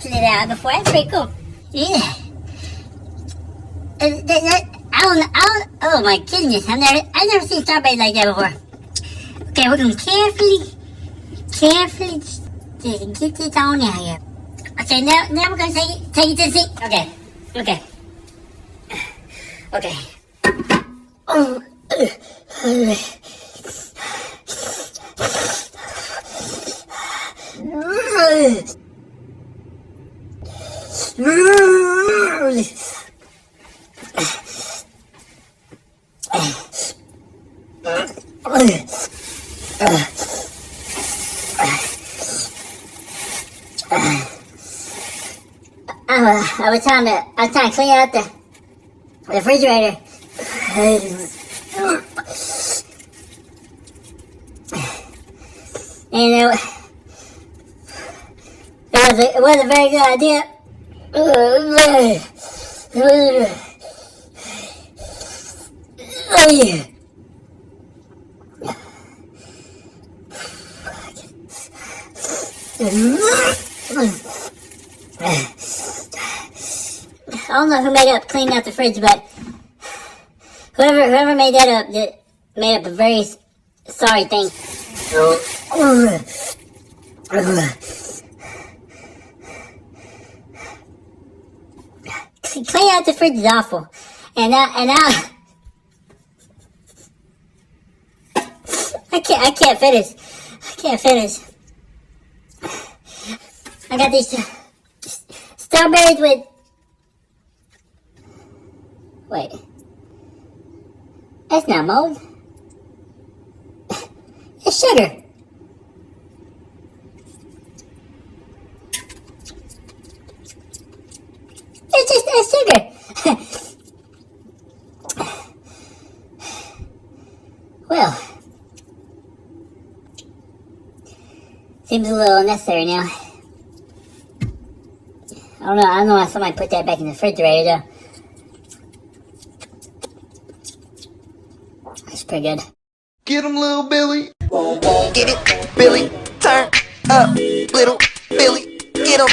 tested it out before. That's pretty cool. Yeah. Oh my goodness, I've never seen strawberries like that before. Okay, we're gonna carefully just get this on out here. Okay, now we're gonna take it to the sink. Okay. Oh. I was trying to clean out the refrigerator. And it wasn't a very good idea. I don't know who made up cleaning out the fridge, but whoever made that up made up a very sorry thing. Cleaning out the fridge is awful, and now I can't finish. I got these strawberries with. Wait. That's not mold. It's sugar. It's sugar. Well. Seems a little unnecessary now. I don't know why somebody put that back in the refrigerator though. That's pretty good. Get him, little Billy. Get it, Billy. Turn up, little Billy. Get him.